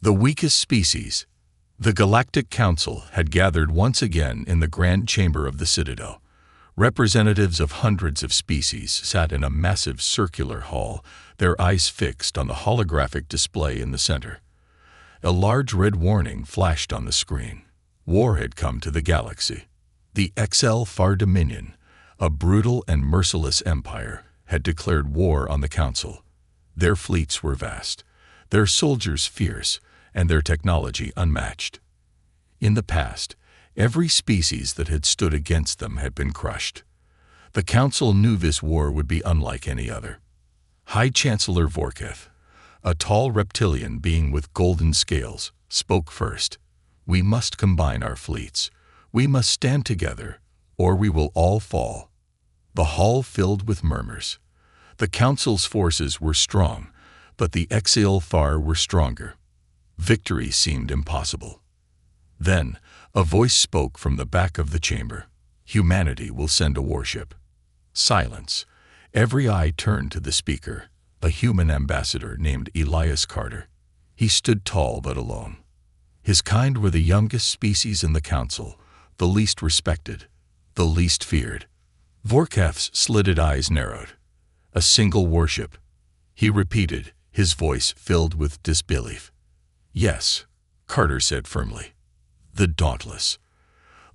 The weakest species. The Galactic Council had gathered once again in the Grand Chamber of the Citadel. Representatives of hundreds of species sat in a massive circular hall, their eyes fixed on the holographic display in the center. A large red warning flashed on the screen. War had come to the galaxy. The HFY Dominion, a brutal and merciless empire, had declared war on the Council. Their fleets were vast, their soldiers fierce, and their technology unmatched. In the past, every species that had stood against them had been crushed. The Council knew this war would be unlike any other. High Chancellor Vorketh, a tall reptilian being with golden scales, spoke first. "We must combine our fleets. We must stand together, or we will all fall." The hall filled with murmurs. The Council's forces were strong, but the HFY were stronger. Victory seemed impossible. Then, a voice spoke from the back of the chamber. "Humanity will send a warship." Silence. Every eye turned to the speaker, a human ambassador named Elias Carter. He stood tall but alone. His kind were the youngest species in the Council, the least respected, the least feared. Vorkath's slitted eyes narrowed. "A single warship," he repeated, his voice filled with disbelief. "Yes," Carter said firmly. "The Dauntless."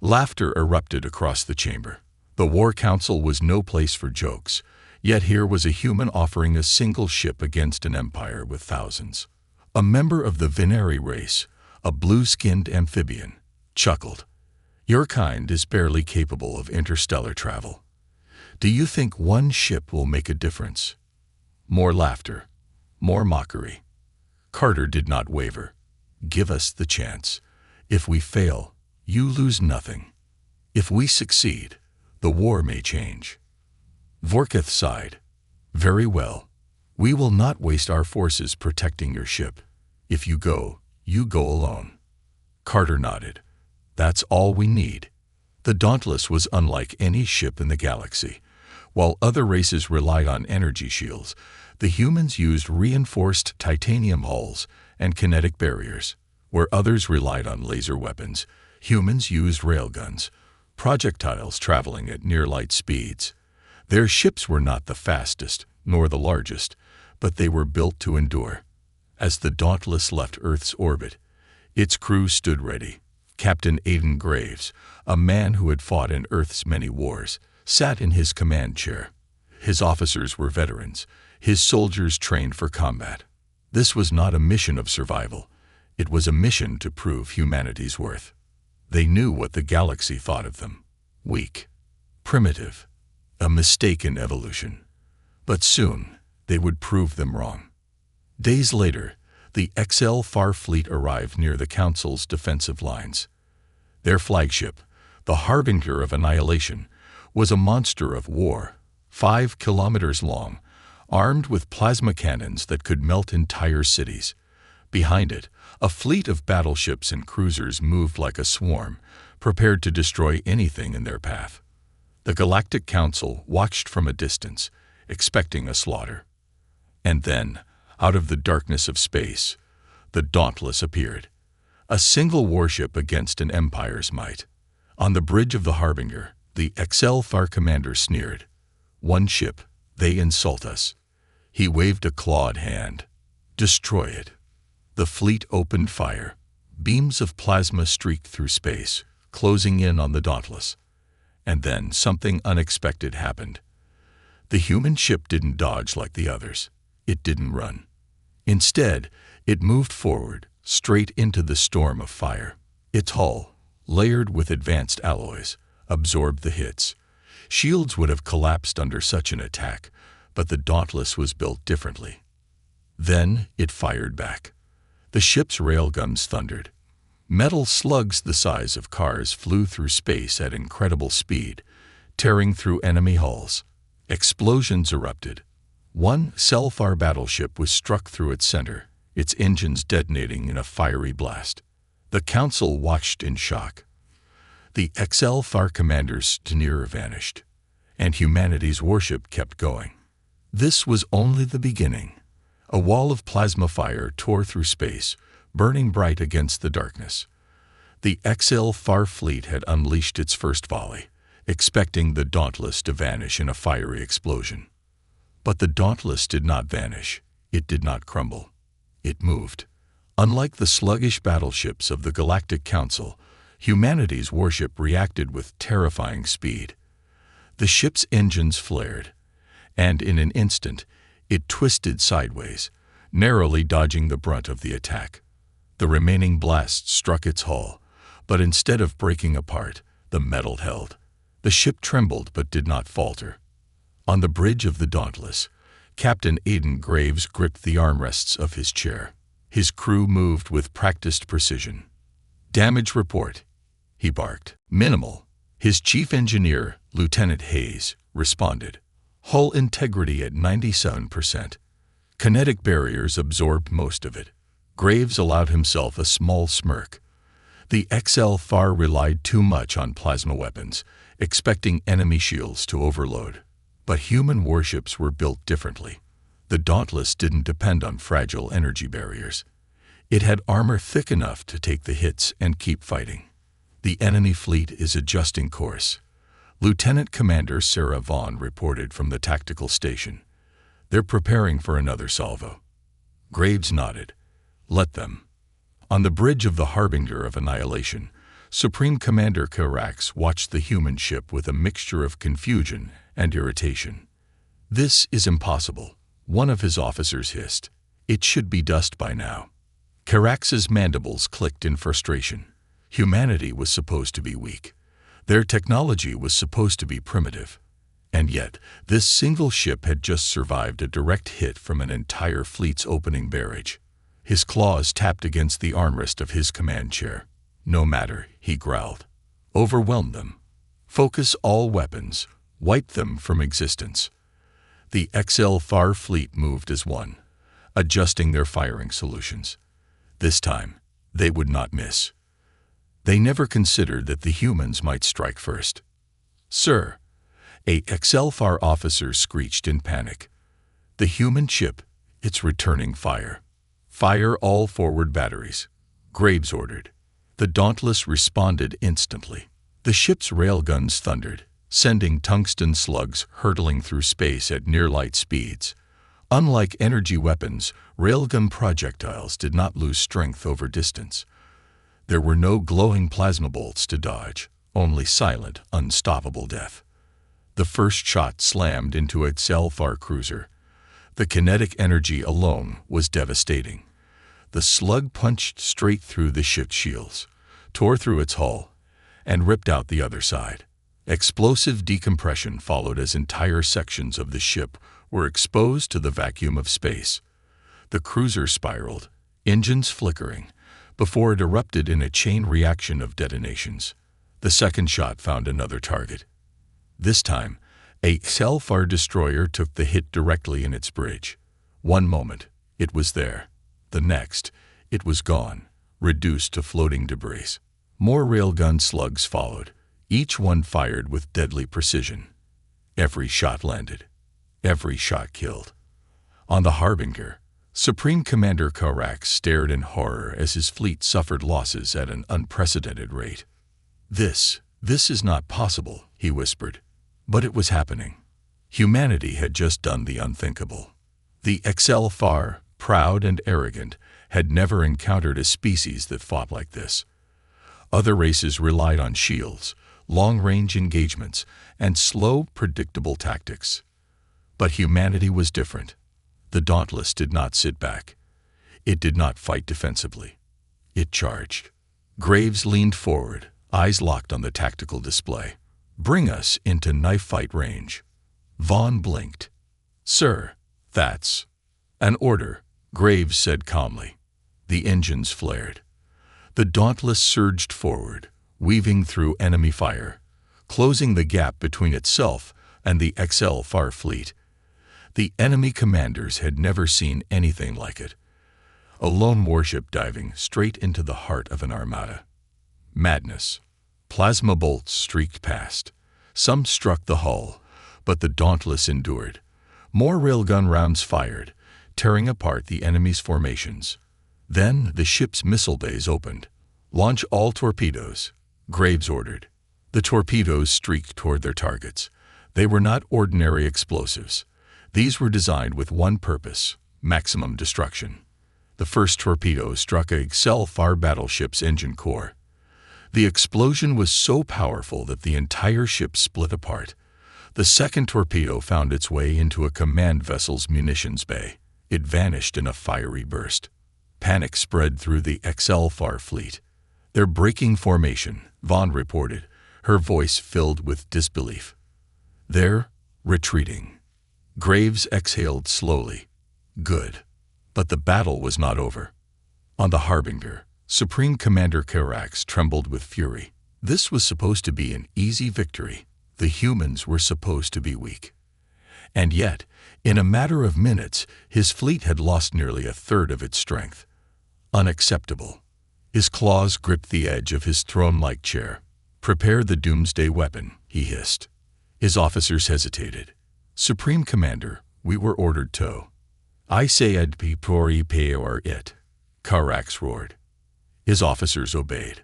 Laughter erupted across the chamber. The War Council was no place for jokes, yet here was a human offering a single ship against an empire with thousands. A member of the Veneri race, a blue-skinned amphibian, chuckled. "Your kind is barely capable of interstellar travel. Do you think one ship will make a difference?" More laughter, more mockery. Carter did not waver. "Give us the chance. If we fail, you lose nothing. If we succeed, the war may change." Vorketh sighed. "Very well. We will not waste our forces protecting your ship. If you go alone." Carter nodded. "That's all we need." The Dauntless was unlike any ship in the galaxy. While other races relied on energy shields, the humans used reinforced titanium hulls and kinetic barriers. Where others relied on laser weapons, humans used railguns, projectiles traveling at near-light speeds. Their ships were not the fastest, nor the largest, but they were built to endure. As the Dauntless left Earth's orbit, its crew stood ready. Captain Aiden Graves, a man who had fought in Earth's many wars, sat in his command chair. His officers were veterans, his soldiers trained for combat. This was not a mission of survival. It was a mission to prove humanity's worth. They knew what the galaxy thought of them. Weak, primitive, a mistaken evolution. But soon, they would prove them wrong. Days later, the HFY fleet arrived near the Council's defensive lines. Their flagship, the Harbinger of Annihilation, was a monster of war, 5 kilometers long, armed with plasma cannons that could melt entire cities. Behind it, a fleet of battleships and cruisers moved like a swarm, prepared to destroy anything in their path. The Galactic Council watched from a distance, expecting a slaughter. And then, out of the darkness of space, the Dauntless appeared. A single warship against an empire's might. On the bridge of the Harbinger, the HFY commander sneered. "One ship, they insult us." He waved a clawed hand. "Destroy it." The fleet opened fire. Beams of plasma streaked through space, closing in on the Dauntless. And then something unexpected happened. The human ship didn't dodge like the others. It didn't run. Instead, it moved forward, straight into the storm of fire. Its hull, layered with advanced alloys, absorbed the hits. Shields would have collapsed under such an attack, but the Dauntless was built differently. Then it fired back. The ship's railguns thundered. Metal slugs the size of cars flew through space at incredible speed, tearing through enemy hulls. Explosions erupted. One HFY battleship was struck through its center, its engines detonating in a fiery blast. The Council watched in shock. The HFY commander's denier vanished, and humanity's warship kept going. This was only the beginning. A wall of plasma fire tore through space, burning bright against the darkness. The HFY fleet had unleashed its first volley, expecting the Dauntless to vanish in a fiery explosion. But the Dauntless did not vanish. It did not crumble. It moved. Unlike the sluggish battleships of the Galactic Council, humanity's warship reacted with terrifying speed. The ship's engines flared, and in an instant, it twisted sideways, narrowly dodging the brunt of the attack. The remaining blast struck its hull, but instead of breaking apart, the metal held. The ship trembled but did not falter. On the bridge of the Dauntless, Captain Aidan Graves gripped the armrests of his chair. His crew moved with practiced precision. "Damage report," he barked. "Minimal." His chief engineer, Lieutenant Hayes, responded. "Hull integrity at 97%. Kinetic barriers absorbed most of it." Graves allowed himself a small smirk. The HFY relied too much on plasma weapons, expecting enemy shields to overload. But human warships were built differently. The Dauntless didn't depend on fragile energy barriers. It had armor thick enough to take the hits and keep fighting. "The enemy fleet is adjusting course," Lieutenant Commander Sarah Vaughn reported from the tactical station. "They're preparing for another salvo." Graves nodded. "Let them." On the bridge of the Harbinger of Annihilation, Supreme Commander Karax watched the human ship with a mixture of confusion and irritation. "This is impossible," one of his officers hissed. "It should be dust by now." Karax's mandibles clicked in frustration. Humanity was supposed to be weak. Their technology was supposed to be primitive. And yet, this single ship had just survived a direct hit from an entire fleet's opening barrage. His claws tapped against the armrest of his command chair. "No matter," he growled. "Overwhelm them. Focus all weapons. Wipe them from existence." The HFY fleet moved as one, adjusting their firing solutions. This time, they would not miss. They never considered that the humans might strike first. "Sir," a HFY officer screeched in panic. "The human ship, it's returning fire." "Fire all forward batteries," Graves ordered. The Dauntless responded instantly. The ship's railguns thundered, sending tungsten slugs hurtling through space at near-light speeds. Unlike energy weapons, railgun projectiles did not lose strength over distance. There were no glowing plasma bolts to dodge, only silent, unstoppable death. The first shot slammed into a HFY cruiser. The kinetic energy alone was devastating. The slug punched straight through the ship's shields, tore through its hull, and ripped out the other side. Explosive decompression followed as entire sections of the ship were exposed to the vacuum of space. The cruiser spiraled, engines flickering, before it erupted in a chain reaction of detonations. The second shot found another target. This time, a HFY destroyer took the hit directly in its bridge. One moment, it was there. The next, it was gone, reduced to floating debris. More railgun slugs followed, each one fired with deadly precision. Every shot landed. Every shot killed. On the Harbinger, Supreme Commander Karax stared in horror as his fleet suffered losses at an unprecedented rate. This is not possible," he whispered. But it was happening. Humanity had just done the unthinkable. The HFY, proud and arrogant, had never encountered a species that fought like this. Other races relied on shields, long-range engagements, and slow, predictable tactics. But humanity was different. The Dauntless did not sit back. It did not fight defensively. It charged. Graves leaned forward, eyes locked on the tactical display. "Bring us into knife fight range." Vaughn blinked. "Sir, that's an order," Graves said calmly. The engines flared. The Dauntless surged forward, weaving through enemy fire, closing the gap between itself and the HFY fleet. The enemy commanders had never seen anything like it. A lone warship diving straight into the heart of an armada. Madness. Plasma bolts streaked past. Some struck the hull, but the Dauntless endured. More railgun rounds fired, tearing apart the enemy's formations. Then the ship's missile bays opened. "Launch all torpedoes," Graves ordered. The torpedoes streaked toward their targets. They were not ordinary explosives. These were designed with one purpose: maximum destruction. The first torpedo struck a HFY battleship's engine core. The explosion was so powerful that the entire ship split apart. The second torpedo found its way into a command vessel's munitions bay. It vanished in a fiery burst. Panic spread through the HFY fleet. "They're breaking formation," Vaughn reported, her voice filled with disbelief. "They're retreating." Graves exhaled slowly. Good. But the battle was not over. On the Harbinger, Supreme Commander Karax trembled with fury. This was supposed to be an easy victory. The humans were supposed to be weak. And yet, in a matter of minutes, his fleet had lost nearly a third of its strength. Unacceptable. His claws gripped the edge of his throne-like chair. "Prepare the doomsday weapon," he hissed. His officers hesitated. "Supreme Commander, we were ordered to." "I say I'd be prepare it," Karax roared. His officers obeyed.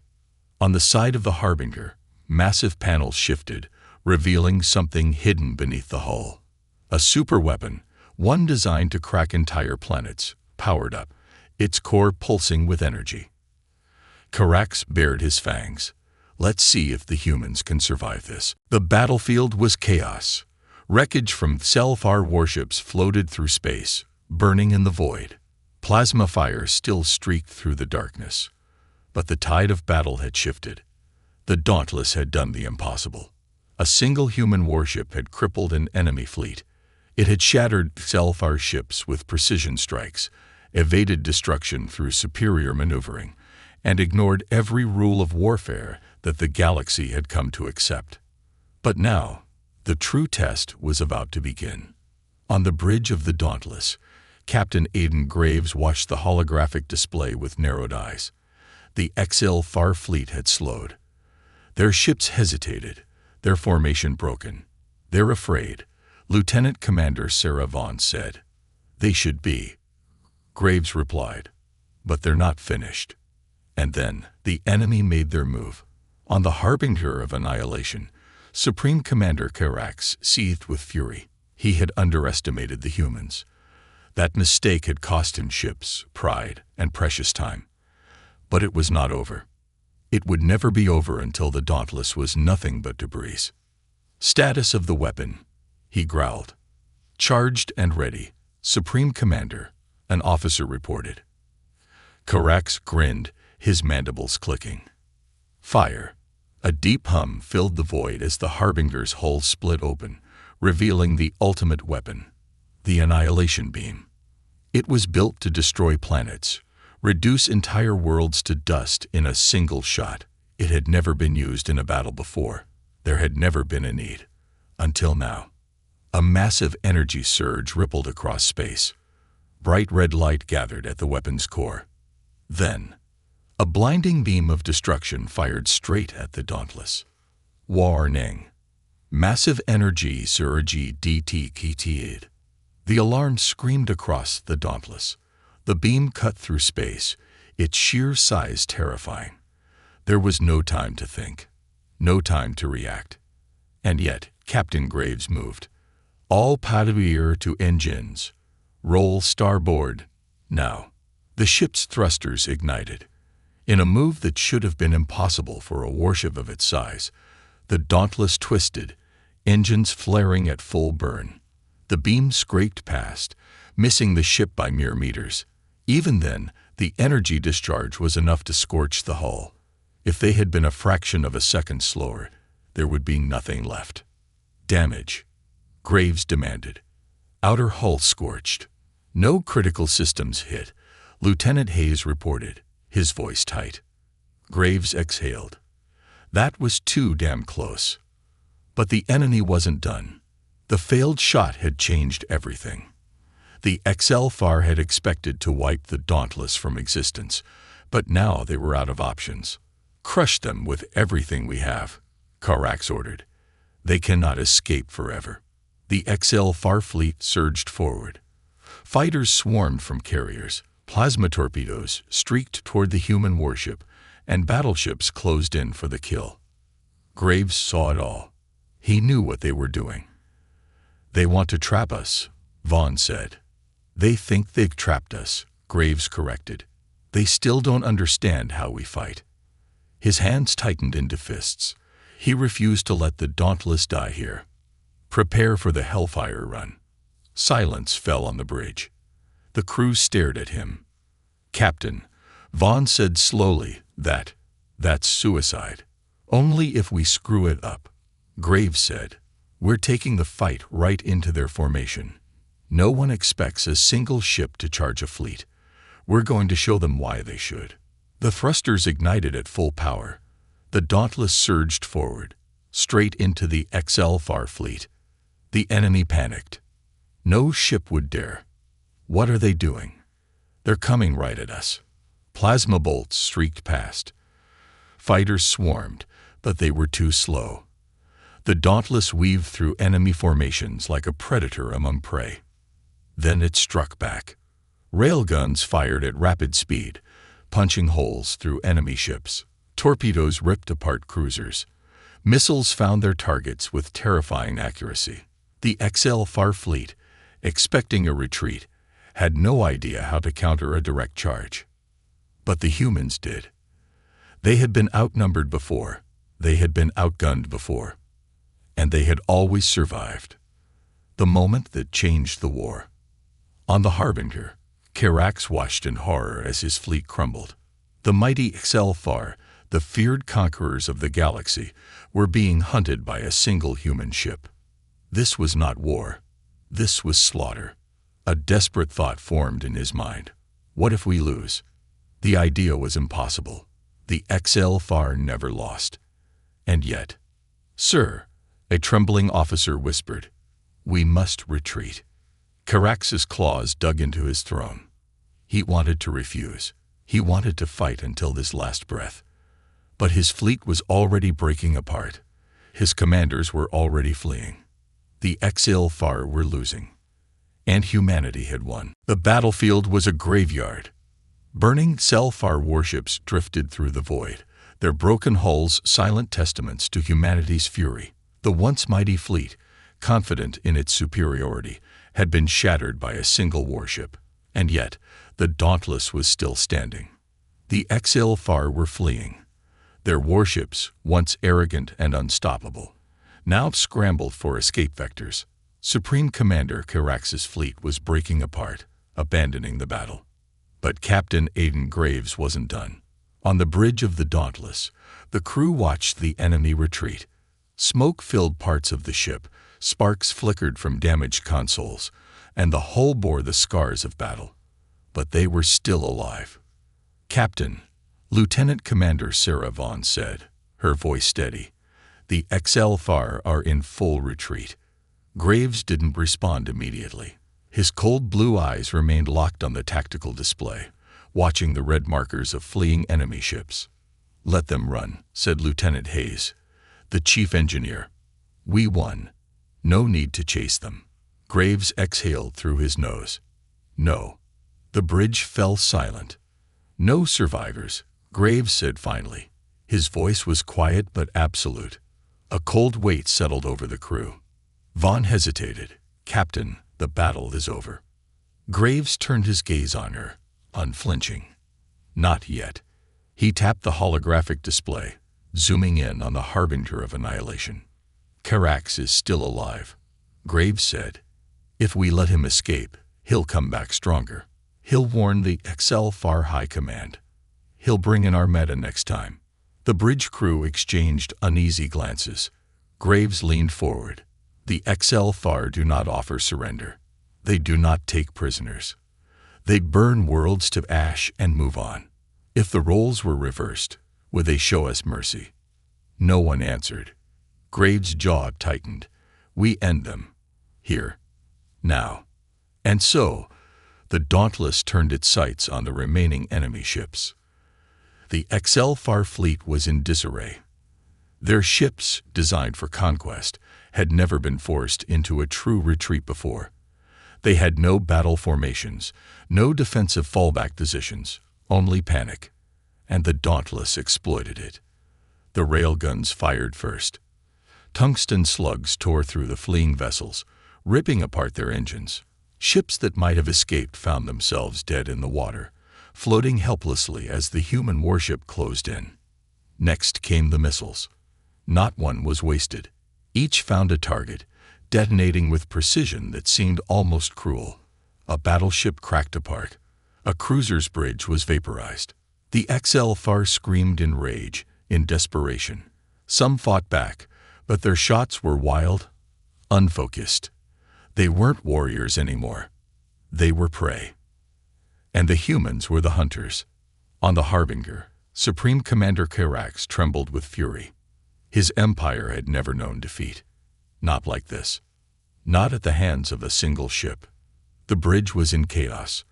On the side of the Harbinger, massive panels shifted, revealing something hidden beneath the hull. A superweapon, one designed to crack entire planets, powered up, its core pulsing with energy. Karax bared his fangs. "Let's see if the humans can survive this." The battlefield was chaos. Wreckage from HFY warships floated through space, burning in the void. Plasma fire still streaked through the darkness. But the tide of battle had shifted. The Dauntless had done the impossible. A single human warship had crippled an enemy fleet. It had shattered HFY ships with precision strikes, evaded destruction through superior maneuvering, and ignored every rule of warfare that the galaxy had come to accept. But now, the true test was about to begin. On the bridge of the Dauntless, Captain Aidan Graves watched the holographic display with narrowed eyes. The HFY fleet had slowed. Their ships hesitated, their formation broken. "They're afraid," Lieutenant Commander Sarah Vaughn said. "They should be," Graves replied. "But they're not finished." And then the enemy made their move. On the Harbinger of annihilation, Supreme Commander Karax seethed with fury. He had underestimated the humans. That mistake had cost him ships, pride, and precious time. But it was not over. It would never be over until the Dauntless was nothing but debris. "Status of the weapon," he growled. "Charged and ready, Supreme Commander," an officer reported. Karax grinned, his mandibles clicking. "Fire." A deep hum filled the void as the Harbinger's hull split open, revealing the ultimate weapon, the annihilation beam. It was built to destroy planets, reduce entire worlds to dust in a single shot. It had never been used in a battle before. There had never been a need. Until now. A massive energy surge rippled across space. Bright red light gathered at the weapon's core. Then, a blinding beam of destruction fired straight at the Dauntless. Warning. Massive energy surge detected. The alarm screamed across the Dauntless. The beam cut through space, its sheer size terrifying. There was no time to think, no time to react. And yet, Captain Graves moved. "All power to engines. Roll starboard. Now." The ship's thrusters ignited. In a move that should have been impossible for a warship of its size, the Dauntless twisted, engines flaring at full burn. The beam scraped past, missing the ship by mere meters. Even then, the energy discharge was enough to scorch the hull. If they had been a fraction of a second slower, there would be nothing left. "Damage," Graves demanded. "Outer hull scorched. No critical systems hit," Lieutenant Hayes reported, his voice tight. Graves exhaled. That was too damn close. But the enemy wasn't done. The failed shot had changed everything. The HFY had expected to wipe the Dauntless from existence, but now they were out of options. "Crush them with everything we have," Karax ordered. "They cannot escape forever." The HFY fleet surged forward. Fighters swarmed from carriers, Plasma torpedoes streaked toward the human warship, and battleships closed in for the kill. Graves saw it all. He knew what they were doing. "They want to trap us," Vaughn said. "They think they've trapped us," Graves corrected. "They still don't understand how we fight." His hands tightened into fists. He refused to let the Dauntless die here. "Prepare for the Hellfire run." Silence fell on the bridge. The crew stared at him. "Captain," Vaughn said slowly, that's suicide. Only if we screw it up." Graves said, "We're taking the fight right into their formation. No one expects a single ship to charge a fleet. We're going to show them why they should." The thrusters ignited at full power. The Dauntless surged forward, straight into the HFY fleet. The enemy panicked. No ship would dare. "What are they doing?" "They're coming right at us." Plasma bolts streaked past. Fighters swarmed, but they were too slow. The Dauntless weaved through enemy formations like a predator among prey. Then it struck back. Railguns fired at rapid speed, punching holes through enemy ships. Torpedoes ripped apart cruisers. Missiles found their targets with terrifying accuracy. The HFY fleet, expecting a retreat, had no idea how to counter a direct charge. But the humans did. They had been outnumbered before. They had been outgunned before. And they had always survived. The moment that changed the war. On the Harbinger, Karax watched in horror as his fleet crumbled. The mighty HFY, the feared conquerors of the galaxy, were being hunted by a single human ship. This was not war. This was slaughter. A desperate thought formed in his mind. What if we lose? The idea was impossible. The HFY never lost. And yet, "Sir," a trembling officer whispered, "we must retreat." Karax's claws dug into his throne. He wanted to refuse. He wanted to fight until his last breath. But his fleet was already breaking apart. His commanders were already fleeing. The HFY were losing. And humanity had won. The battlefield was a graveyard. Burning HFY warships drifted through the void, their broken hulls silent testaments to humanity's fury. The once mighty fleet, confident in its superiority, had been shattered by a single warship. And yet, the Dauntless was still standing. The HFY were fleeing. Their warships, once arrogant and unstoppable, now scrambled for escape vectors. Supreme Commander Karax's fleet was breaking apart, abandoning the battle. But Captain Aiden Graves wasn't done. On the bridge of the Dauntless, the crew watched the enemy retreat. Smoke filled parts of the ship, sparks flickered from damaged consoles, and the hull bore the scars of battle. But they were still alive. "Captain," Lieutenant Commander Sarah Vaughn said, her voice steady, "the HFY are in full retreat." Graves didn't respond immediately. His cold blue eyes remained locked on the tactical display, watching the red markers of fleeing enemy ships. "Let them run," said Lieutenant Hayes, the chief engineer. "We won. No need to chase them." Graves exhaled through his nose. "No." The bridge fell silent. "No survivors," Graves said finally. His voice was quiet but absolute. A cold weight settled over the crew. Vaughn hesitated. "Captain, the battle is over." Graves turned his gaze on her, unflinching. "Not yet." He tapped the holographic display, zooming in on the harbinger of annihilation. "Karax is still alive," Graves said. "If we let him escape, he'll come back stronger. He'll warn the HFY High Command. He'll bring an armada next time." The bridge crew exchanged uneasy glances. Graves leaned forward. "The HFY do not offer surrender. They do not take prisoners. They burn worlds to ash and move on. If the roles were reversed, would they show us mercy?" No one answered. Graves' jaw tightened. "We end them. Here. Now." And so, the Dauntless turned its sights on the remaining enemy ships. The HFY fleet was in disarray. Their ships, designed for conquest, had never been forced into a true retreat before. They had no battle formations, no defensive fallback positions, only panic. And the Dauntless exploited it. The railguns fired first. Tungsten slugs tore through the fleeing vessels, ripping apart their engines. Ships that might have escaped found themselves dead in the water, floating helplessly as the human warship closed in. Next came the missiles. Not one was wasted. Each found a target, detonating with precision that seemed almost cruel. A battleship cracked apart. A cruiser's bridge was vaporized. The HFY screamed in rage, in desperation. Some fought back, but their shots were wild, unfocused. They weren't warriors anymore. They were prey. And the humans were the hunters. On the Harbinger, Supreme Commander Karax trembled with fury. His empire had never known defeat. Not like this. Not at the hands of a single ship. The bridge was in chaos.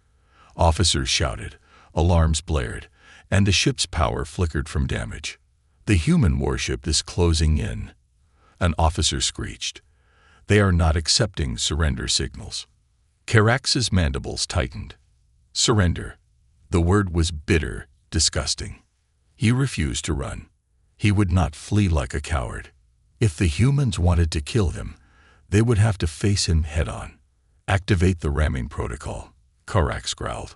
Officers shouted, alarms blared, and the ship's power flickered from damage. The human warship is closing in. An officer screeched. They are not accepting surrender signals. Karax's mandibles tightened. Surrender. The word was bitter, disgusting. He refused to run. He would not flee like a coward. If the humans wanted to kill him, they would have to face him head-on. Activate the ramming protocol, Karax growled.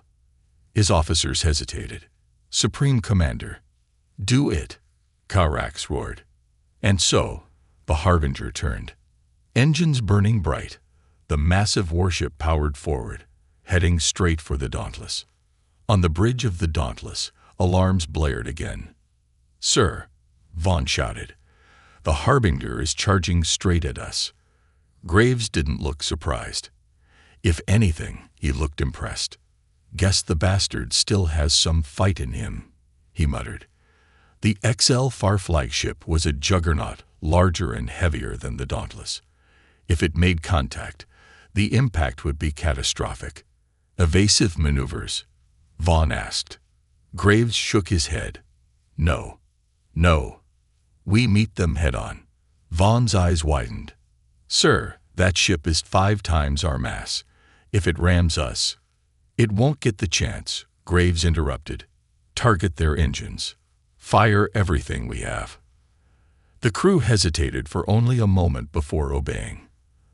His officers hesitated. Supreme Commander. Do it, Karax roared. And so, the Harbinger turned. Engines burning bright, the massive warship powered forward, heading straight for the Dauntless. On the bridge of the Dauntless, alarms blared again. Sir, Vaughn shouted, the Harbinger is charging straight at us. Graves didn't look surprised. If anything, he looked impressed. Guess the bastard still has some fight in him, he muttered. The HFY flagship was a juggernaut, larger and heavier than the Dauntless. If it made contact, the impact would be catastrophic. Evasive maneuvers? Vaughn asked. Graves shook his head. No. No. We meet them head-on. Vaughn's eyes widened. Sir, that ship is 5 times our mass. If it rams us, it won't get the chance, Graves interrupted. Target their engines. Fire everything we have. The crew hesitated for only a moment before obeying.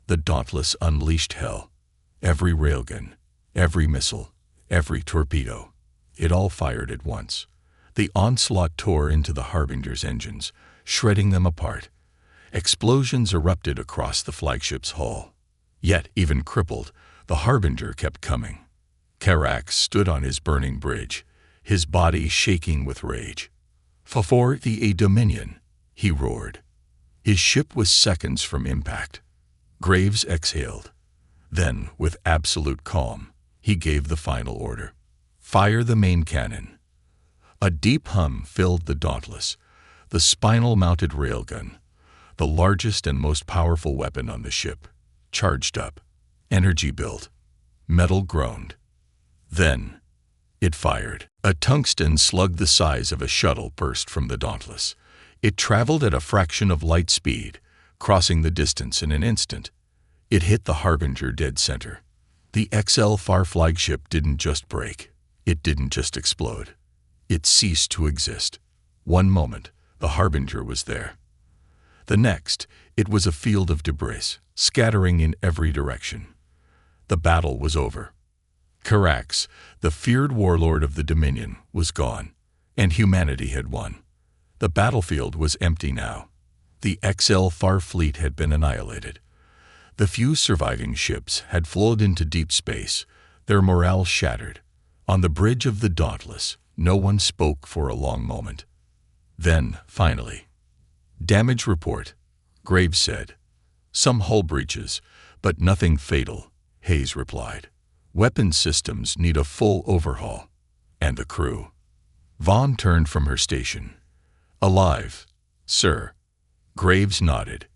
The Dauntless unleashed hell. Every railgun, every missile, every torpedo. It all fired at once. The onslaught tore into the Harbinger's engines, shredding them apart. Explosions erupted across the flagship's hull. Yet, even crippled, the Harbinger kept coming. Karax stood on his burning bridge, his body shaking with rage. For the Dominion, he roared. His ship was seconds from impact. Graves exhaled. Then, with absolute calm, he gave the final order. Fire the main cannon. A deep hum filled the Dauntless, the spinal-mounted railgun, the largest and most powerful weapon on the ship, charged up. Energy built. Metal groaned. Then, it fired. A tungsten slug the size of a shuttle burst from the Dauntless. It traveled at a fraction of light speed, crossing the distance in an instant. It hit the Harbinger dead center. The HFY flagship didn't just break. It didn't just explode. It ceased to exist. One moment, the Harbinger was there. The next, it was a field of debris, scattering in every direction. The battle was over. Karax, the feared warlord of the Dominion, was gone, and humanity had won. The battlefield was empty now. The HFY fleet had been annihilated. The few surviving ships had flowed into deep space, their morale shattered. On the bridge of the Dauntless, no one spoke for a long moment. Then, finally, damage report, Graves said. Some hull breaches, but nothing fatal, Hayes replied. Weapon systems need a full overhaul. And the crew? Vaughn turned from her station. Alive, sir. Graves nodded.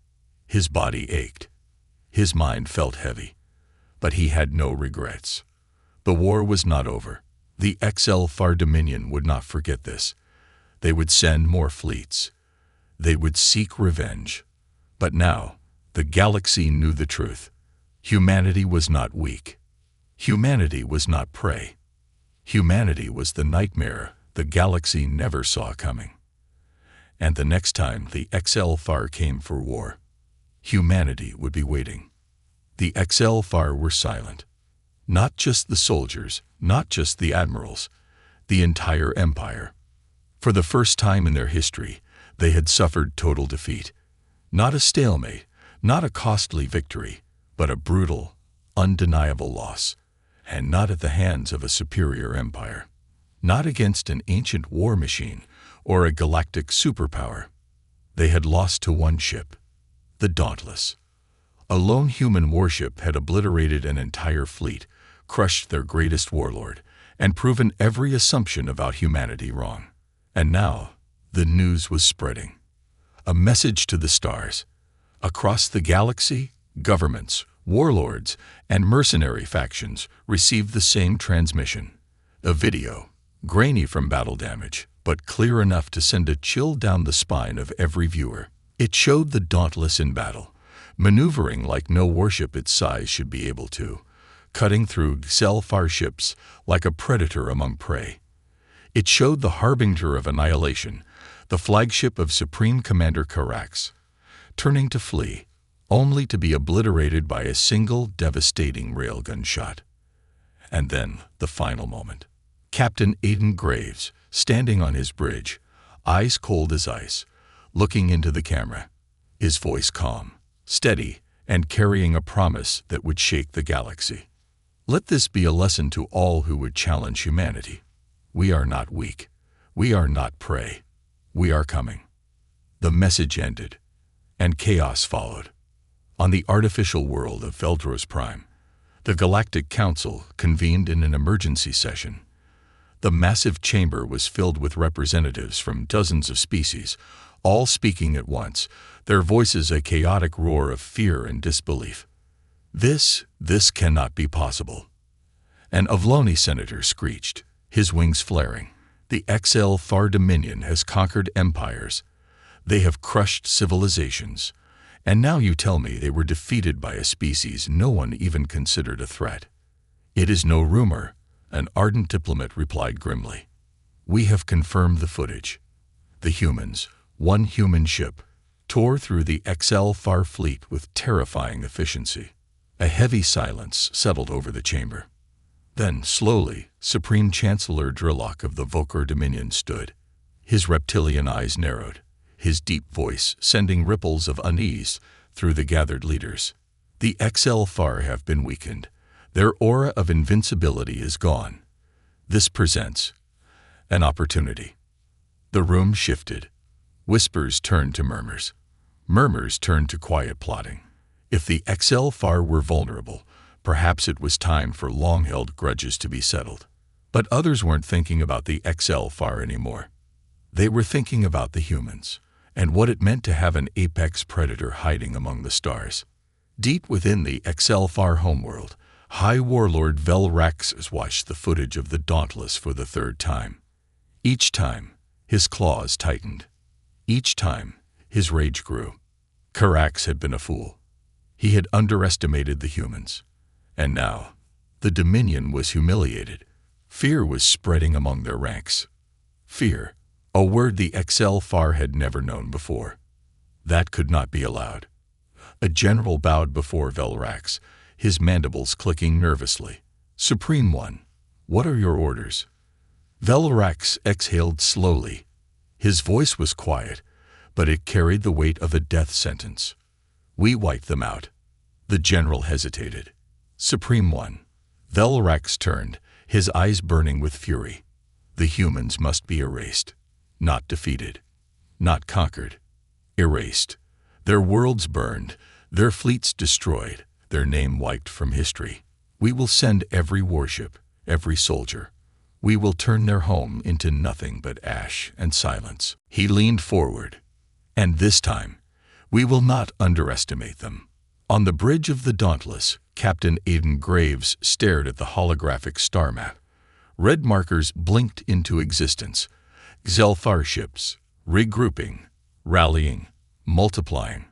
His body ached. His mind felt heavy. But he had no regrets. The war was not over. The HFY Dominion would not forget this. They would send more fleets. They would seek revenge. But now, the galaxy knew the truth. Humanity was not weak. Humanity was not prey. Humanity was the nightmare the galaxy never saw coming. And the next time the HFY came for war, humanity would be waiting. The HFY were silent. Not just the soldiers, not just the admirals, the entire empire. For the first time in their history, they had suffered total defeat. Not a stalemate, not a costly victory, but a brutal, undeniable loss. And not at the hands of a superior empire. Not against an ancient war machine or a galactic superpower. They had lost to one ship, the Dauntless. A lone human warship had obliterated an entire fleet, crushed their greatest warlord, and proven every assumption about humanity wrong. And now, the news was spreading. A message to the stars. Across the galaxy, governments, warlords, and mercenary factions received the same transmission. A video, grainy from battle damage, but clear enough to send a chill down the spine of every viewer. It showed the Dauntless in battle, maneuvering like no warship its size should be able to, cutting through HFY ships like a predator among prey. It showed the harbinger of annihilation, the flagship of Supreme Commander Karax, turning to flee, only to be obliterated by a single devastating railgun shot. And then, the final moment. Captain Aiden Graves, standing on his bridge, eyes cold as ice, looking into the camera, his voice calm, steady, and carrying a promise that would shake the galaxy. Let this be a lesson to all who would challenge humanity. We are not weak. We are not prey. We are coming. The message ended, and chaos followed. On the artificial world of Veldros Prime, the Galactic Council convened in an emergency session. The massive chamber was filled with representatives from dozens of species, all speaking at once, their voices a chaotic roar of fear and disbelief. This cannot be possible. An Avloni senator screeched, his wings flaring. The HFY Dominion has conquered empires. They have crushed civilizations. And now you tell me they were defeated by a species no one even considered a threat. It is no rumor, an ardent diplomat replied grimly. We have confirmed the footage. The humans, one human ship, tore through the HFY fleet with terrifying efficiency. A heavy silence settled over the chamber. Then, slowly, Supreme Chancellor Drillock of the Vokor Dominion stood. His reptilian eyes narrowed, his deep voice sending ripples of unease through the gathered leaders. The HFY have been weakened. Their aura of invincibility is gone. This presents an opportunity. The room shifted. Whispers turned to murmurs. Murmurs turned to quiet plotting. If the HFY were vulnerable, perhaps it was time for long-held grudges to be settled. But others weren't thinking about the HFY anymore. They were thinking about the humans, and what it meant to have an apex predator hiding among the stars. Deep within the HFY homeworld, High Warlord Velrax watched the footage of the Dauntless for the third time. Each time, his claws tightened. Each time, his rage grew. Karax had been a fool. He had underestimated the humans. And now, the Dominion was humiliated. Fear was spreading among their ranks. Fear, a word the HFY had never known before. That could not be allowed. A general bowed before Velrax, his mandibles clicking nervously. Supreme One, what are your orders? Velrax exhaled slowly. His voice was quiet, but it carried the weight of a death sentence. We wipe them out. The general hesitated. Supreme One. Velrax turned, his eyes burning with fury. The humans must be erased. Not defeated. Not conquered. Erased. Their worlds burned, their fleets destroyed, their name wiped from history. We will send every warship, every soldier. We will turn their home into nothing but ash and silence. He leaned forward. And this time, we will not underestimate them. On the bridge of the Dauntless, Captain Aiden Graves stared at the holographic star map. Red markers blinked into existence. HFY ships, regrouping, rallying, multiplying.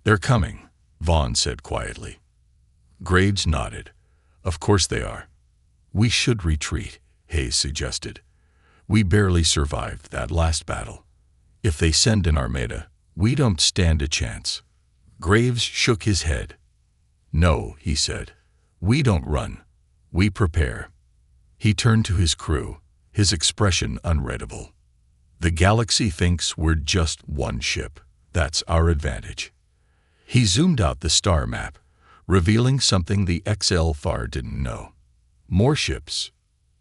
They're coming, Vaughn said quietly. Graves nodded. Of course they are. We should retreat, Hayes suggested. We barely survived that last battle. If they send an armada, we don't stand a chance. Graves shook his head. No, he said. We don't run. We prepare. He turned to his crew, his expression unreadable. The galaxy thinks we're just one ship. That's our advantage. He zoomed out the star map, revealing something the HFY didn't know. More ships.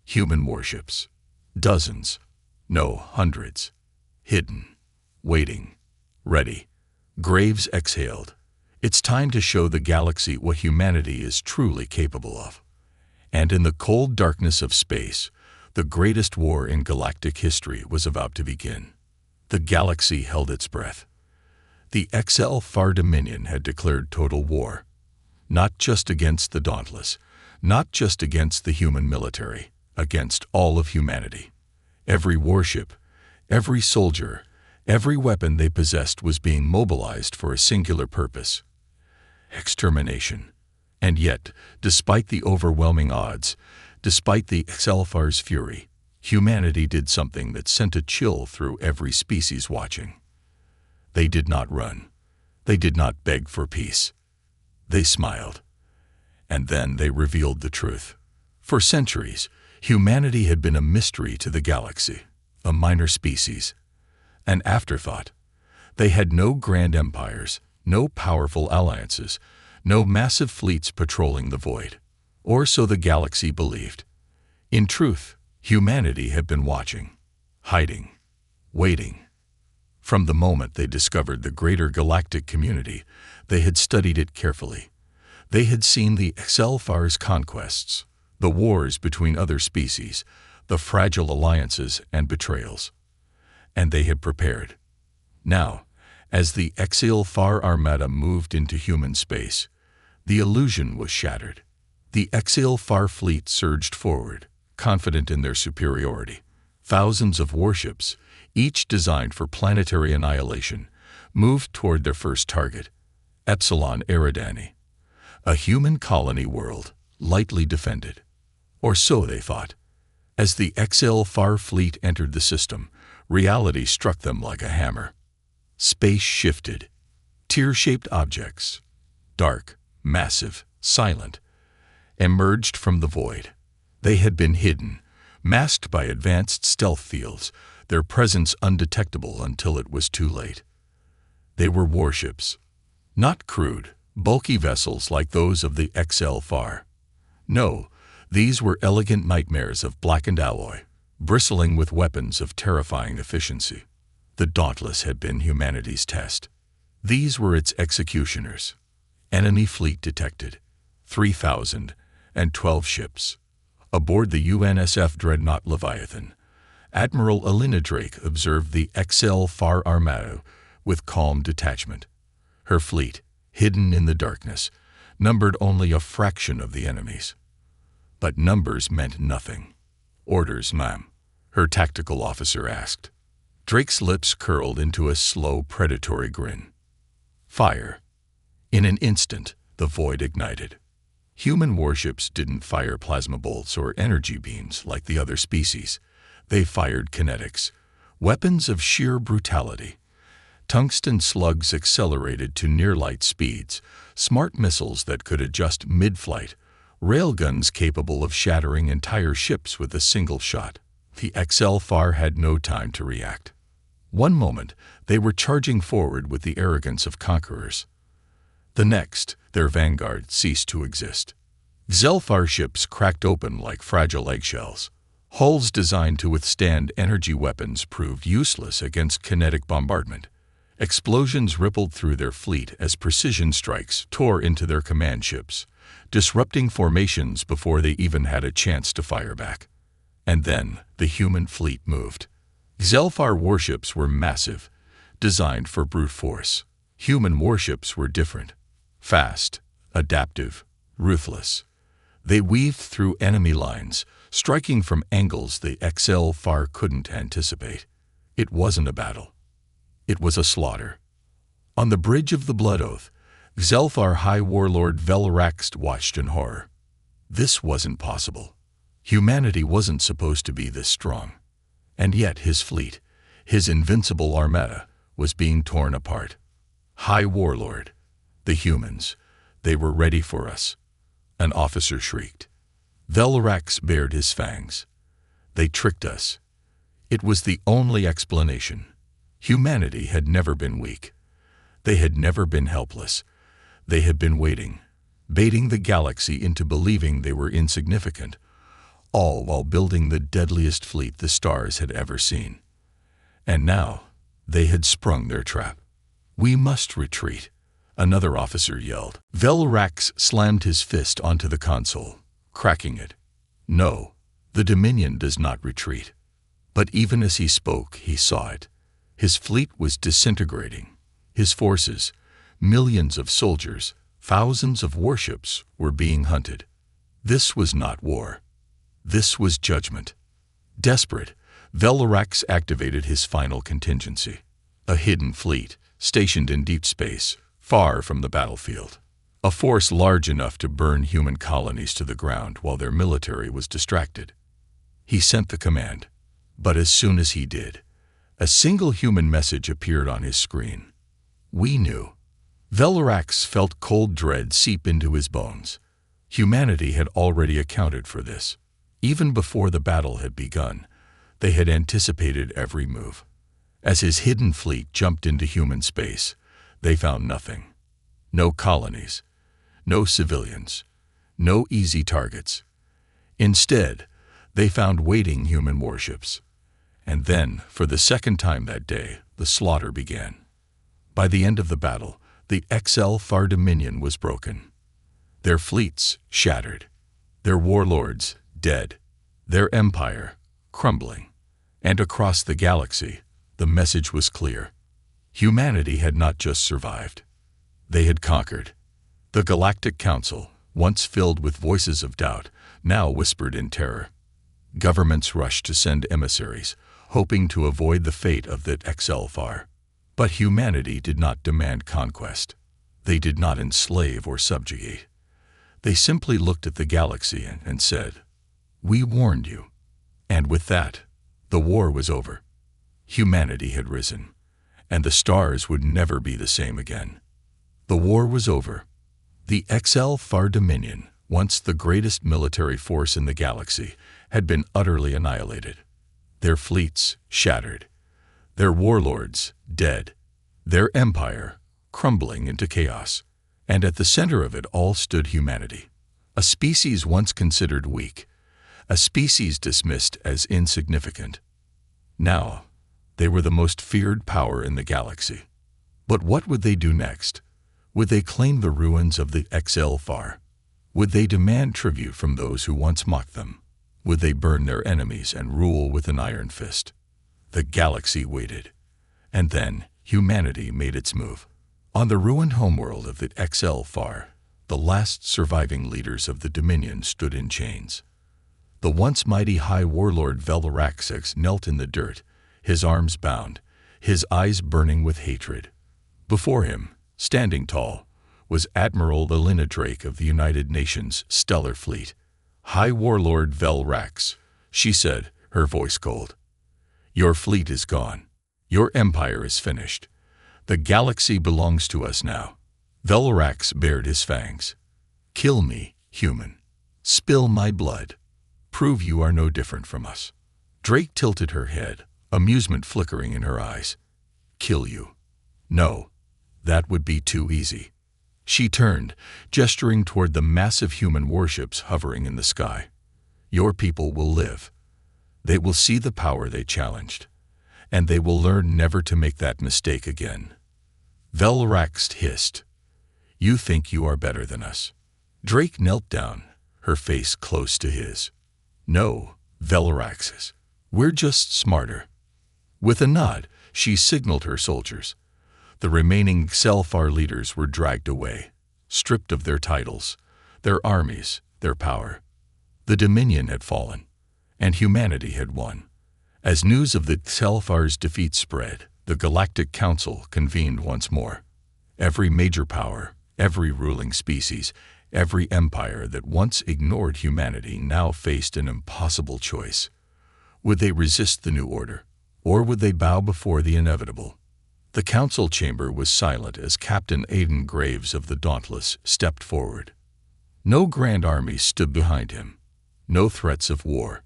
Human warships. Dozens. No, hundreds. Hidden. Waiting. Ready. Graves exhaled. It's time to show the galaxy what humanity is truly capable of. And in the cold darkness of space, the greatest war in galactic history was about to begin. The galaxy held its breath. The HFY Dominion had declared total war. Not just against the Dauntless, not just against the human military, against all of humanity. Every warship, every soldier, every weapon they possessed was being mobilized for a singular purpose: extermination. And yet, despite the overwhelming odds, despite the HFY's fury, humanity did something that sent a chill through every species watching. They did not run. They did not beg for peace. They smiled. And then they revealed the truth. For centuries, humanity had been a mystery to the galaxy, a minor species, an afterthought. They had no grand empires, no powerful alliances, no massive fleets patrolling the void. Or so the galaxy believed. In truth, humanity had been watching, hiding, waiting. From the moment they discovered the greater galactic community, they had studied it carefully. They had seen the HFY's conquests, the wars between other species, the fragile alliances and betrayals. And they had prepared. Now, as the HFY armada moved into human space, the illusion was shattered. The HFY fleet surged forward, confident in their superiority. Thousands of warships, each designed for planetary annihilation, moved toward their first target, Epsilon Eridani, a human colony world, lightly defended. Or so they thought. As the HFY fleet entered the system, reality struck them like a hammer. Space shifted. Tear-shaped objects, dark, massive, silent, emerged from the void. They had been hidden, masked by advanced stealth fields, their presence undetectable until it was too late. They were warships. Not crude, bulky vessels like those of the HFY. No, these were elegant nightmares of blackened alloy, bristling with weapons of terrifying efficiency. The Dauntless had been humanity's test. These were its executioners. Enemy fleet detected. 3,012 ships. Aboard the UNSF dreadnought Leviathan, Admiral Alina Drake observed the HFY armada with calm detachment. Her fleet, hidden in the darkness, numbered only a fraction of the enemy's. But numbers meant nothing. Orders, ma'am, her tactical officer asked. Drake's lips curled into a slow, predatory grin. Fire. In an instant, the void ignited. Human warships didn't fire plasma bolts or energy beams like the other species. They fired kinetics, weapons of sheer brutality. Tungsten slugs accelerated to near-light speeds, smart missiles that could adjust mid-flight, railguns capable of shattering entire ships with a single shot. The HFY had no time to react. One moment, they were charging forward with the arrogance of conquerors. The next, their vanguard ceased to exist. HFY ships cracked open like fragile eggshells. Hulls designed to withstand energy weapons proved useless against kinetic bombardment. Explosions rippled through their fleet as precision strikes tore into their command ships, disrupting formations before they even had a chance to fire back. And then the human fleet moved. HFY warships were massive, designed for brute force. Human warships were different. Fast, adaptive, ruthless. They weaved through enemy lines, striking from angles the HFY couldn't anticipate. It wasn't a battle. It was a slaughter. On the bridge of the Blood Oath, Xelfar High Warlord Velarax watched in horror. This wasn't possible. Humanity wasn't supposed to be this strong. And yet his fleet, his invincible armada, was being torn apart. High Warlord, the humans, they were ready for us. An officer shrieked. Velarax bared his fangs. They tricked us. It was the only explanation. Humanity had never been weak. They had never been helpless. They had been waiting, baiting the galaxy into believing they were insignificant, all while building the deadliest fleet the stars had ever seen. And now, they had sprung their trap. "We must retreat," another officer yelled. Velarax slammed his fist onto the console, cracking it. "No, the Dominion does not retreat." But even as he spoke, he saw it. His fleet was disintegrating. His forces, millions of soldiers, thousands of warships, were being hunted. This was not war. This was judgment. Desperate, Velarax activated his final contingency. A hidden fleet, stationed in deep space, far from the battlefield. A force large enough to burn human colonies to the ground while their military was distracted. He sent the command. But as soon as he did, a single human message appeared on his screen. We knew. Velarax felt cold dread seep into his bones. Humanity had already accounted for this. Even before the battle had begun, they had anticipated every move. As his hidden fleet jumped into human space, they found nothing. No colonies, no civilians, no easy targets. Instead, they found waiting human warships. And then, for the second time that day, the slaughter began. By the end of the battle, the HFY Dominion was broken. Their fleets shattered. Their warlords dead. Their empire crumbling. And across the galaxy, the message was clear. Humanity had not just survived. They had conquered. The Galactic Council, once filled with voices of doubt, now whispered in terror. Governments rushed to send emissaries, hoping to avoid the fate of the HFY. But humanity did not demand conquest. They did not enslave or subjugate. They simply looked at the galaxy and said, "We warned you." And with that, the war was over. Humanity had risen, and the stars would never be the same again. The war was over. The HFY Dominion, once the greatest military force in the galaxy, had been utterly annihilated. Their fleets shattered. Their warlords dead. Their empire crumbling into chaos. And at the center of it all stood humanity. A species once considered weak. A species dismissed as insignificant. Now, they were the most feared power in the galaxy. But what would they do next? Would they claim the ruins of the HFY? Would they demand tribute from those who once mocked them? Would they burn their enemies and rule with an iron fist? The galaxy waited. And then humanity made its move. On the ruined homeworld of the HFY, the last surviving leaders of the Dominion stood in chains. The once mighty High Warlord Velarax knelt in the dirt, his arms bound, his eyes burning with hatred. Before him, standing tall, was Admiral Elena Drake of the United Nations Stellar Fleet. "High Warlord Velarax," she said, her voice cold. "Your fleet is gone. Your empire is finished. The galaxy belongs to us now." Velarax bared his fangs. "Kill me, human. Spill my blood. Prove you are no different from us." Drake tilted her head, amusement flickering in her eyes. "Kill you? No, that would be too easy." She turned, gesturing toward the massive human warships hovering in the sky. "Your people will live. They will see the power they challenged, and they will learn never to make that mistake again." Velarax hissed, "You think you are better than us?" Drake knelt down, her face close to his. "No, Velarax, we're just smarter." With a nod, she signaled her soldiers. The remaining HFY leaders were dragged away, stripped of their titles, their armies, their power. The Dominion had fallen, and humanity had won. As news of the HFY's defeat spread, the Galactic Council convened once more. Every major power, Every ruling species, every empire that once ignored humanity now faced an impossible choice. Would they resist the new order, or would they bow before the inevitable? The council chamber was silent as Captain Aidan Graves of the Dauntless stepped forward. No grand army stood behind him, no threats of war.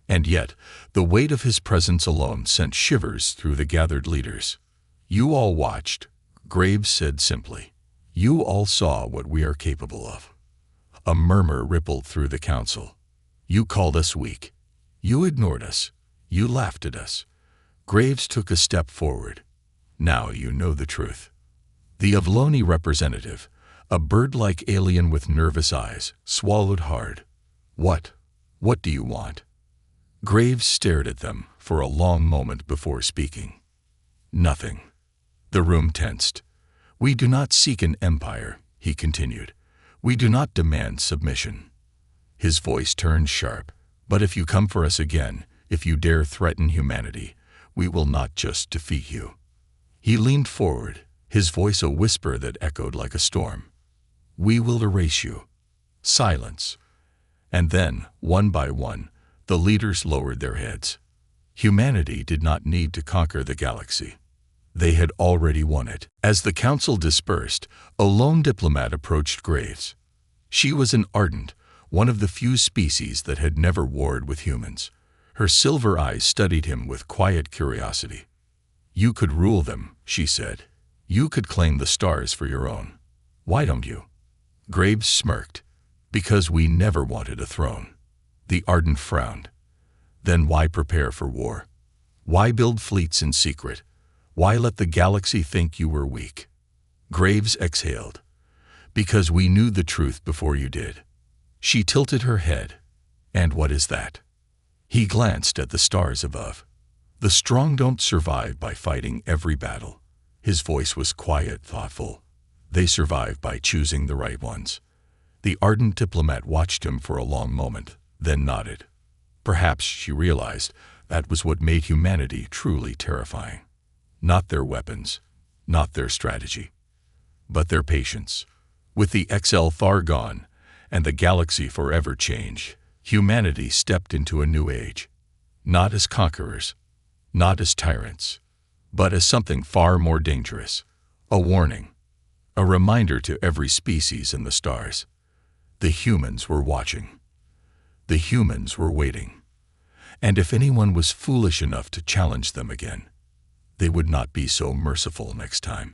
And yet, the weight of his presence alone sent shivers through the gathered leaders. "You all watched," Graves said simply. "You all saw what we are capable of." A murmur rippled through the council. "You called us weak. You ignored us. You laughed at us." Graves took a step forward. "Now you know the truth." The Avloni representative, a bird-like alien with nervous eyes, swallowed hard. What do you want?" Graves stared at them for a long moment before speaking. "Nothing." The room tensed. "We do not seek an empire," he continued. "We do not demand submission." His voice turned sharp. "But if you come for us again, if you dare threaten humanity, we will not just defeat you." He leaned forward, his voice a whisper that echoed like a storm. "We will erase you." Silence. And then, one by one, the leaders lowered their heads. Humanity did not need to conquer the galaxy. They had already won it. As the council dispersed, a lone diplomat approached Graves. She was an ardent, one of the few species that had never warred with humans. Her silver eyes studied him with quiet curiosity. "You could rule them," she said. "You could claim the stars for your own. Why don't you?" Graves smirked. "Because we never wanted a throne." The ardent frowned. "Then why prepare for war? Why build fleets in secret? Why let the galaxy think you were weak?" Graves exhaled. "Because we knew the truth before you did." She tilted her head. "And what is that?" He glanced at the stars above. "The strong don't survive by fighting every battle." His voice was quiet, thoughtful. "They survive by choosing the right ones." The ardent diplomat watched him for a long moment, then nodded. Perhaps, she realized, that was what made humanity truly terrifying. Not their weapons, not their strategy, but their patience. With the XL far gone, and the galaxy forever changed, humanity stepped into a new age. Not as conquerors, not as tyrants, but as something far more dangerous. A warning, a reminder to every species in the stars. The humans were watching. The humans were waiting. And if anyone was foolish enough to challenge them again, they would not be so merciful next time.